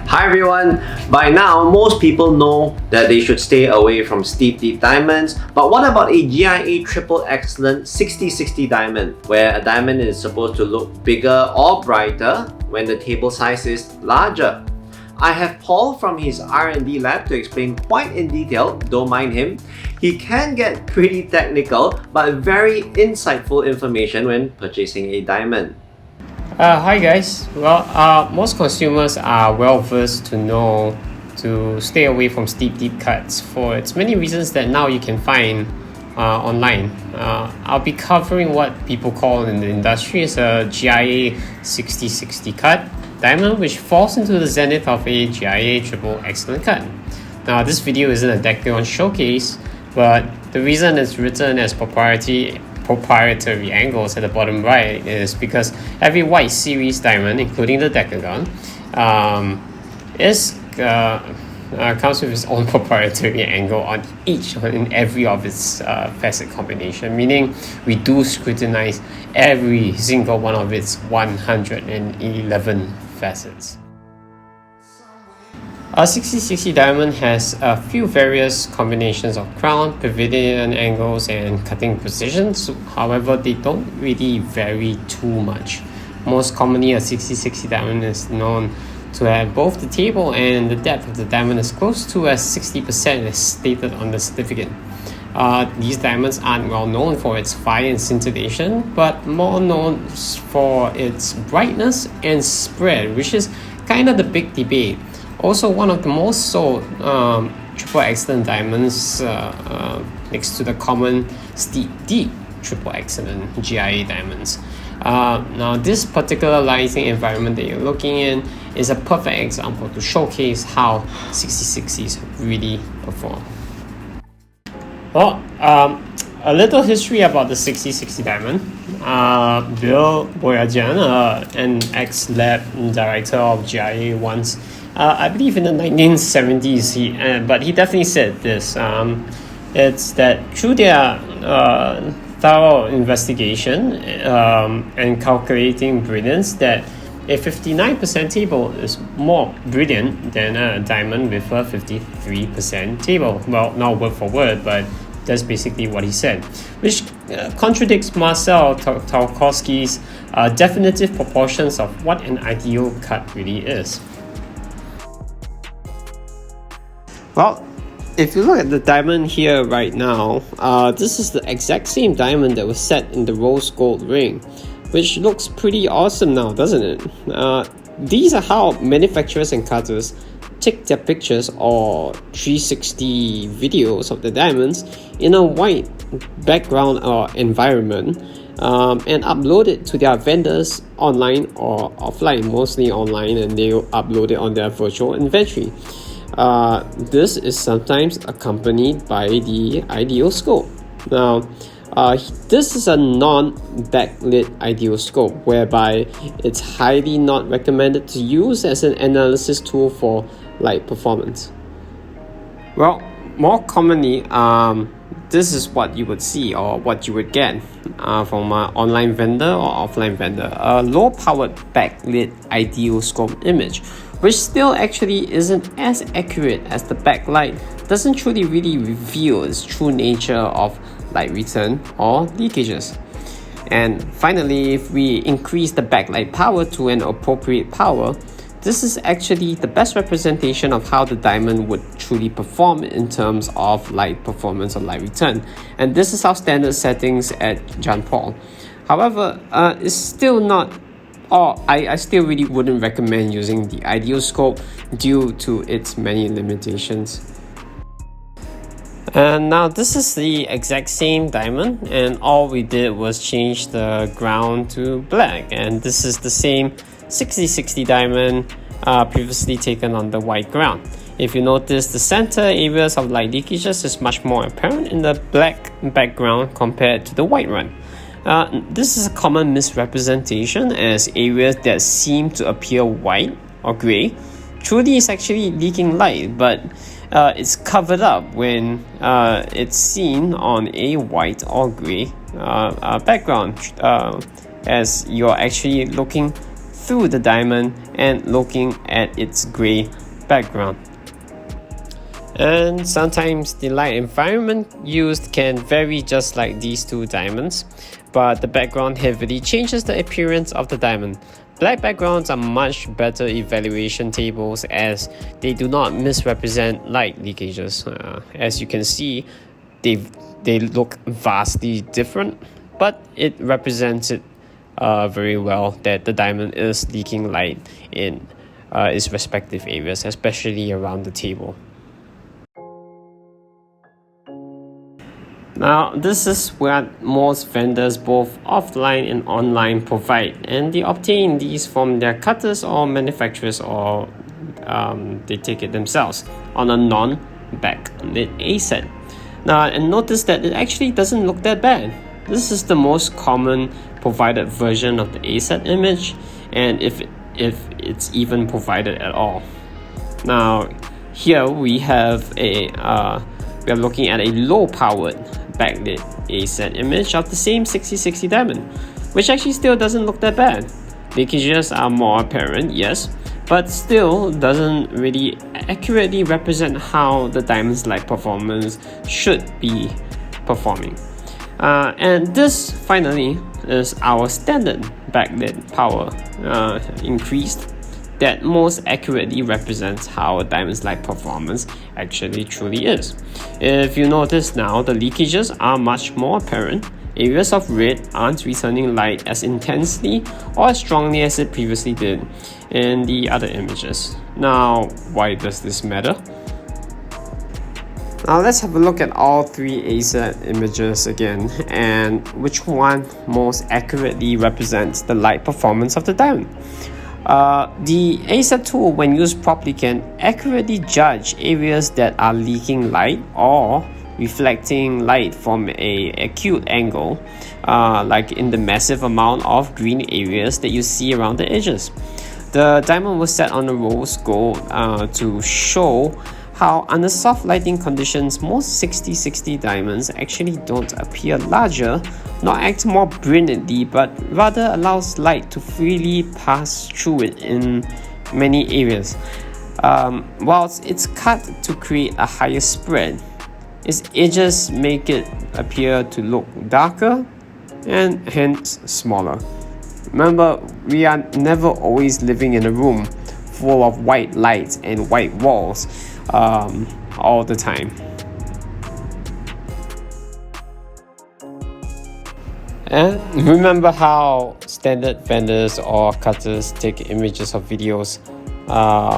Hi everyone! By now, most people know that they should stay away from steep deep diamonds, but what about a GIA triple excellent 60-60 diamond, where a diamond is supposed to look bigger or brighter when the table size is larger? I have Paul from his R&D lab to explain quite in detail, don't mind him. He can get pretty technical, but very insightful information when purchasing a diamond. Hi guys. Well, most consumers are well versed to know to stay away from steep deep cuts for its many reasons that now you can find online. I'll be covering what people call in the industry as a GIA 60-60 cut diamond, which falls into the zenith of a GIA triple excellent cut. Now, this video isn't a decagon showcase, but the reason it's written as proprietary angles at the bottom right is because every white series diamond, including the decagon, comes with its own proprietary angle on in every of its facet combination, meaning we do scrutinize every single one of its 111 facets. A 60-60 diamond has a few various combinations of crown, prevalent angles, and cutting positions. However, they don't really vary too much. Most commonly, a 60-60 diamond is known to have both the table and the depth of the diamond is close to as 60% as stated on the certificate. These diamonds aren't well known for its fire and scintillation, but more known for its brightness and spread, which is kind of the big debate. Also, one of the most sold triple excellent diamonds next to the common steep deep triple excellent GIA diamonds. Now, this particular lighting environment that you're looking in is a perfect example to showcase how 60-60s really perform. Well, a little history about the 60-60 diamond. Bill Boyajian, an ex-lab director of GIA once, I believe in the 1970s, but he definitely said this. It's that through their thorough investigation and calculating brilliance, that a 59% table is more brilliant than a diamond with a 53% table. Well, not word for word, but that's basically what he said, which contradicts Marcel Tarkowski's definitive proportions of what an ideal cut really is. Well, if you look at the diamond here right now, this is the exact same diamond that was set in the rose gold ring, which looks pretty awesome now, doesn't it? These are how manufacturers and cutters take their pictures or 360 videos of the diamonds in a white background or environment and upload it to their vendors online or offline, mostly online, and they upload it on their virtual inventory. This is sometimes accompanied by the ideal scope. Now, this is a non-backlit ideal scope, whereby it's highly not recommended to use as an analysis tool for light performance. Well, more commonly, this is what you would see or what you would get from an online vendor or offline vendor. A low-powered backlit ideal scope image, which still actually isn't as accurate as the backlight, doesn't truly really reveal its true nature of light return or leakages. And finally, if we increase the backlight power to an appropriate power, this is actually the best representation of how the diamond would truly perform in terms of light performance or light return. And this is our standard settings at John Paul. However, it's still not, or I still really wouldn't recommend using the ideal scope due to its many limitations. And now this is the exact same diamond, and all we did was change the ground to black, and this is the same 60-60 diamond previously taken on the white ground. If you notice, the center areas of light leakages is much more apparent in the black background compared to the white one. This is a common misrepresentation, as areas that seem to appear white or gray truly is actually leaking light, but it's covered up when it's seen on a white or gray background, as you're actually looking through the diamond and looking at its gray background. And sometimes the light environment used can vary, just like these two diamonds, but the background heavily changes the appearance of the diamond. Black backgrounds are much better evaluation tables as they do not misrepresent light leakages. As you can see, they look vastly different, but it represents it very well that the diamond is leaking light in its respective areas, especially around the table. Now, this is what most vendors, both offline and online, provide, and they obtain these from their cutters or manufacturers, or they take it themselves on a non-backlit Aset. Now, and notice that it actually doesn't look that bad. This is the most common provided version of the Aset image, and if it's even provided at all. Now, here we have we are looking at a low-powered backlit Aset image of the same 6060 diamond, which actually still doesn't look that bad. Leakages are more apparent, yes, but still doesn't really accurately represent how the diamond's light performance should be performing. And this finally is our standard backlit power increased that most accurately represents how a diamond's light performance actually truly is. If you notice now, the leakages are much more apparent. Areas of red aren't returning light as intensely or as strongly as it previously did in the other images. Now, why does this matter? Now let's have a look at all three Aset images again, and which one most accurately represents the light performance of the diamond. The Aset tool, when used properly, can accurately judge areas that are leaking light or reflecting light from an acute angle, like in the massive amount of green areas that you see around the edges. The diamond was set on a rose gold to show how under soft lighting conditions, most 6060 diamonds actually don't appear larger nor act more brilliantly, but rather allows light to freely pass through it in many areas. Whilst it's cut to create a higher spread, its edges make it appear to look darker and hence smaller. Remember, we are never always living in a room full of white lights and white walls all the time. And remember how standard vendors or cutters take images of videos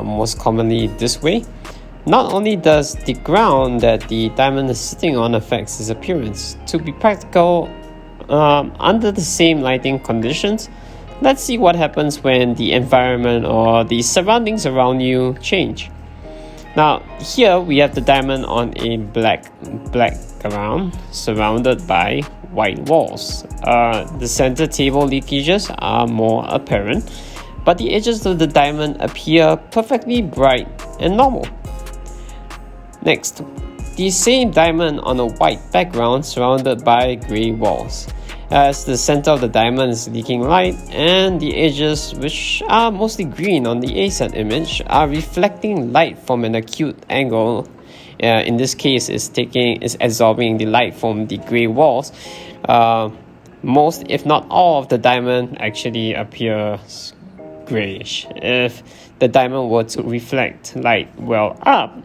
most commonly this way? Not only does the ground that the diamond is sitting on affects its appearance. To be practical, under the same lighting conditions, let's see what happens when the environment or the surroundings around you change. Now, here we have the diamond on a black ground surrounded by white walls. The center table leakages are more apparent, but the edges of the diamond appear perfectly bright and normal. Next, the same diamond on a white background surrounded by gray walls, as the center of the diamond is leaking light and the edges, which are mostly green on the Aset image, are reflecting light from an acute angle. In this case, is absorbing the light from the gray walls. Most, if not all, of the diamond actually appears grayish. If the diamond were to reflect light well up,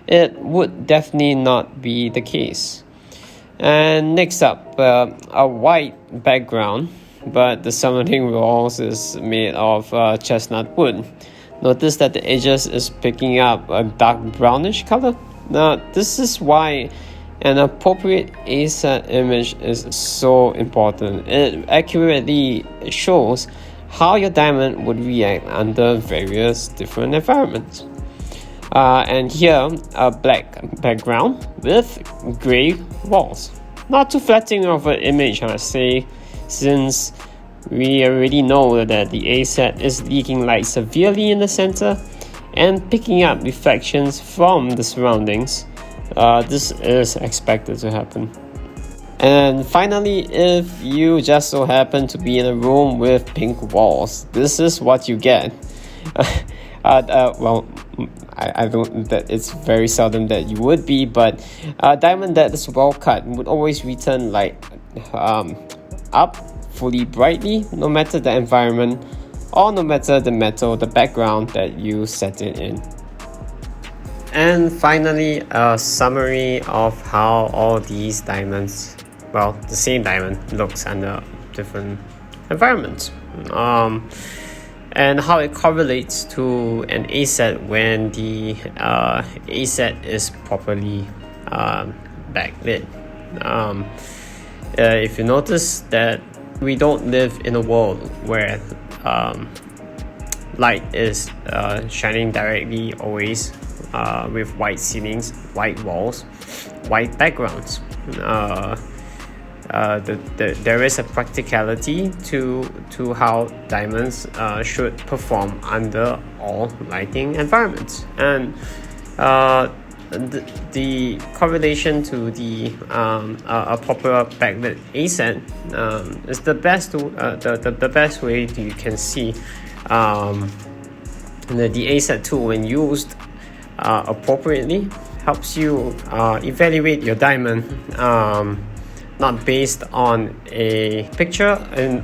it would definitely not be the case. And next up, a white background, but the surrounding walls is made of chestnut wood. Notice that the edges is picking up a dark brownish color. Now, this is why an appropriate Aset image is so important. It accurately shows how your diamond would react under various different environments. And here, a black background with gray walls. Not too flattering of an image, I say, since we already know that the Aset is leaking light severely in the center and picking up reflections from the surroundings. This is expected to happen. And finally, if you just so happen to be in a room with pink walls, this is what you get. Well, I don't. That it's very seldom that you would be, but a diamond that is well cut would always return light up fully brightly, no matter the environment or no matter the metal, the background that you set it in. And finally, a summary of how all these diamonds, well, the same diamond looks under different environments. And how it correlates to an Aset when the Aset is properly backlit. If you notice that we don't live in a world where light is shining directly always with white ceilings, white walls, white backgrounds. There is a practicality to how diamonds should perform under all lighting environments, and the correlation to the a proper backlit Aset is the best way that you can see the Aset tool, when used appropriately, helps you evaluate your diamond. Not based on a picture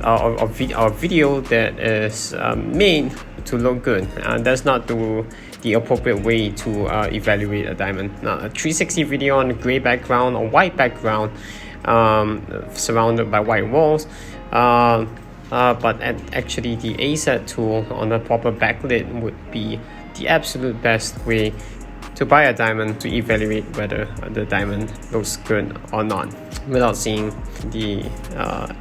or video that is made to look good. That's not the appropriate way to evaluate a diamond. A 360 video on a gray background or white background surrounded by white walls, but actually the Aset tool on a proper backlit would be the absolute best way to buy a diamond, to evaluate whether the diamond looks good or not, without seeing the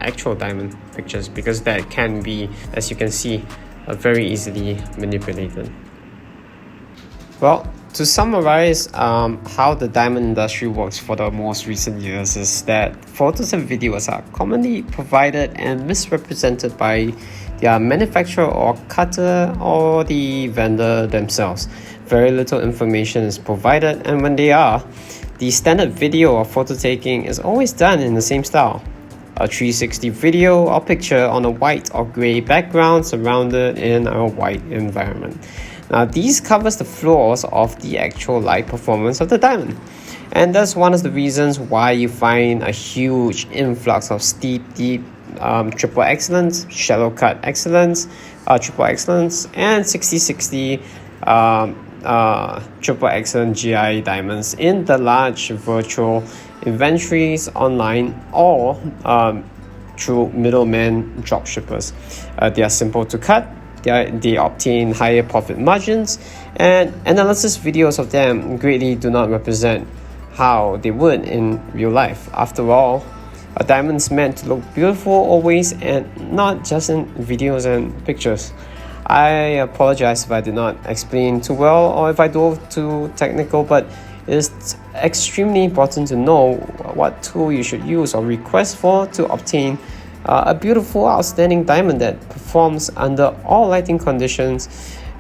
actual diamond pictures, because that can be, as you can see, very easily manipulated. Well, to summarize how the diamond industry works for the most recent years is that photos and videos are commonly provided and misrepresented by their manufacturer or cutter or the vendor themselves. Very little information is provided, and when they are, the standard video or photo taking is always done in the same style. A 360 video or picture on a white or gray background surrounded in a white environment. Now, these covers the flaws of the actual light performance of the diamond. And that's one of the reasons why you find a huge influx of steep, deep, triple excellence, shallow cut excellence, triple excellence, and 60/60 triple excellent GI diamonds in the large virtual inventories online or through middlemen dropshippers. They are simple to cut. They obtain higher profit margins, and analysis videos of them greatly do not represent how they would in real life. After all, a diamond's meant to look beautiful always, and not just in videos and pictures. I apologize if I did not explain too well or if I dove too technical, but it's extremely important to know what tool you should use or request for to obtain a beautiful, outstanding diamond that performs under all lighting conditions,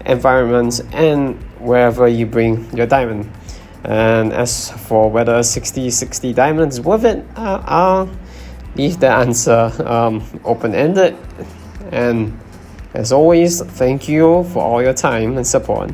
environments, and wherever you bring your diamond. And as for whether 60/60 diamond is worth it, I'll leave the answer open-ended. And as always, thank you for all your time and support.